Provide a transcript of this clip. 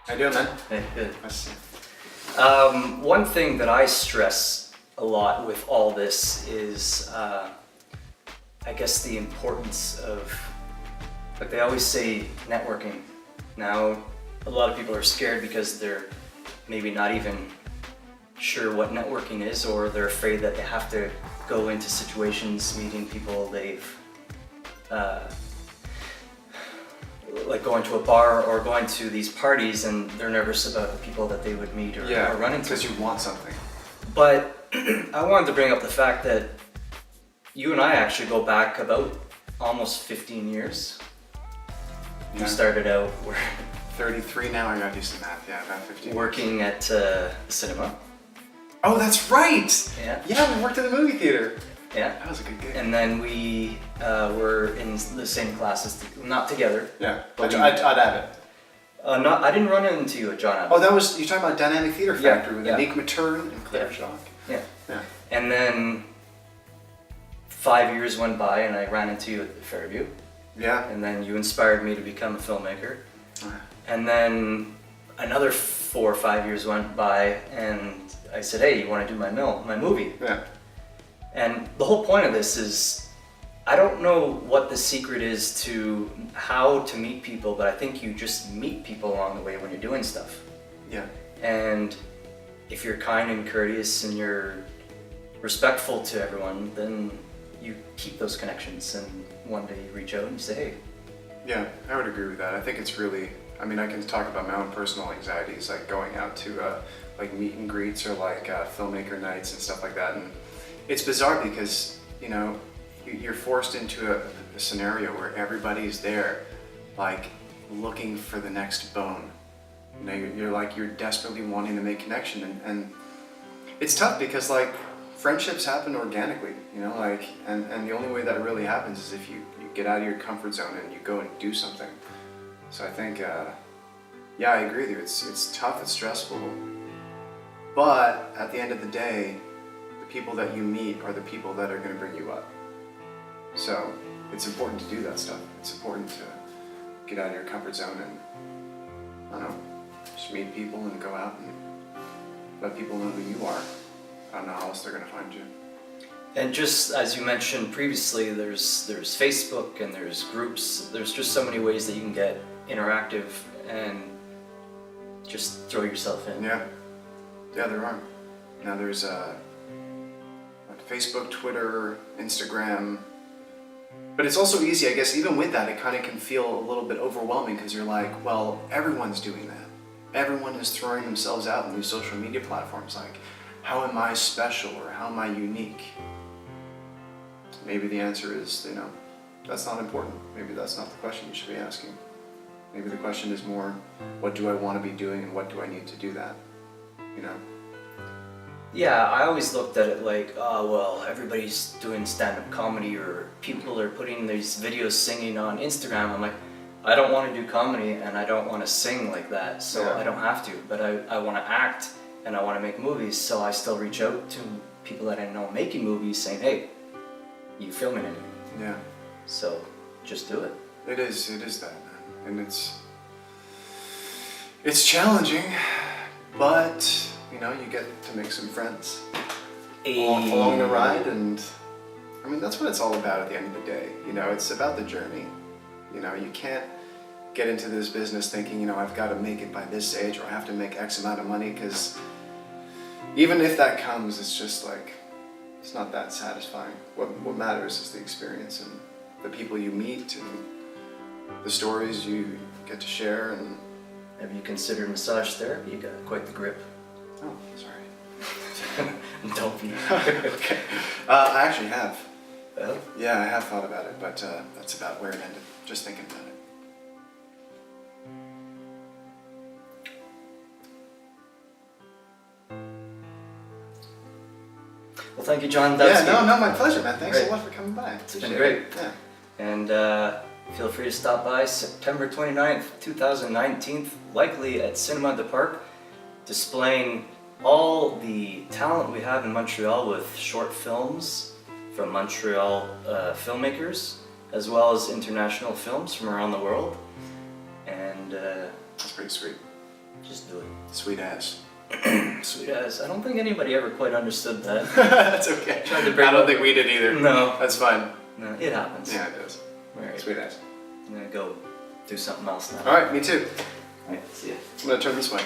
How you doing, man? Hey, good. Nice. One thing that I stress a lot with all this is, I guess, the importance of, like they always say, networking. Now, a lot of people are scared because they're maybe not even sure what networking is, or they're afraid that they have to go into situations meeting people they've like going to a bar or going to these parties and they're nervous about the people that they would meet or run into. Because you want something. But I wanted to bring up the fact that you and I actually go back about almost 15 years. Yeah. You started out 33 now, I got used to math, yeah, about 15 working at the cinema. Oh, that's right! Yeah. Yeah, we worked in the movie theater. Yeah. That was a good gig. And then we were in the same classes, not together. Yeah, But I'd have it. I didn't run into you at John Abbott. Oh, that was, you're talking about Dynamic Theater Factory with yeah. Nick Matern and Claire Jacques. Yeah. Yeah. And then 5 years went by and I ran into you at Fairview. Yeah. And then you inspired me to become a filmmaker. Uh, And then another 4 or 5 years went by and I said, hey, you want to do my movie? Yeah. And the whole point of this is, I don't know what the secret is to how to meet people, but I think you just meet people along the way when you're doing stuff. Yeah. And if you're kind and courteous and you're respectful to everyone, then you keep those connections and one day you reach out and you say, hey. Yeah, I would agree with that. I think it's really, I mean, I can talk about my own personal anxieties, like going out to like meet and greets or like filmmaker nights and stuff like that. And it's bizarre because, you know, you're forced into a scenario where everybody's there, like looking for the next bone. You know, you're desperately wanting to make connection, and it's tough because like friendships happen organically, you know, like, and the only way that really happens is if you get out of your comfort zone and you go and do something. So I think, yeah, I agree with you. It's tough, it's stressful, but at the end of the day, the people that you meet are the people that are going to bring you up. So it's important to do that stuff. It's important to get out of your comfort zone and, I don't know, just meet people and go out and let people know who you are. I don't know how else they're going to find you. And just as you mentioned previously, there's Facebook and there's groups. There's just so many ways that you can get interactive and just throw yourself in. Yeah, yeah, there are. Now there's Facebook, Twitter, Instagram. But it's also easy, I guess, even with that, it kind of can feel a little bit overwhelming because you're like, well, everyone's doing that. Everyone is throwing themselves out in these social media platforms. Like, how am I special or how am I unique? Maybe the answer is, you know, that's not important. Maybe that's not the question you should be asking. Maybe the question is more, what do I want to be doing and what do I need to do that? You know? Yeah, I always looked at it like, oh, well, everybody's doing stand-up comedy or people are putting these videos singing on Instagram. I'm like, I don't want to do comedy and I don't want to sing like that, so Yeah. I don't have to. But I want to act and I want to make movies, so I still reach out to people that I know making movies saying, hey, you filming anything? Yeah. So just do it. It is that, man. And it's challenging, but you know, you get to make some friends along the ride, and I mean, that's what it's all about at the end of the day. You know, it's about the journey. You know, you can't get into this business thinking, you know, I've got to make it by this age or I have to make X amount of money, because even if that comes, it's just like, it's not that satisfying. What matters is the experience and the people you meet and the stories you get to share. And have you considered massage therapy? You got quite the grip. oh, sorry. Don't be. Okay. I actually have. Oh? Yeah, I have thought about it, but that's about where it ended. Just thinking about it. Well, thank you, John Dubsky. Yeah, no, my pleasure, man. Thanks Great. so much for coming by. It's been great. Yeah. And feel free to stop by September 29th, 2019, likely at Cinema de Parc, displaying all the talent we have in Montreal with short films from Montreal filmmakers, as well as international films from around the world. And That's pretty sweet. Just do it. Sweet ass. Sweet as. I don't think anybody ever quite understood that. That's okay. Tried to bring I don't up- think we did either. No. That's fine. No, it happens. Yeah, it does. Alright. Sweet ass. I'm gonna go do something else now. Alright, me too. Alright, see ya. I'm gonna turn this way.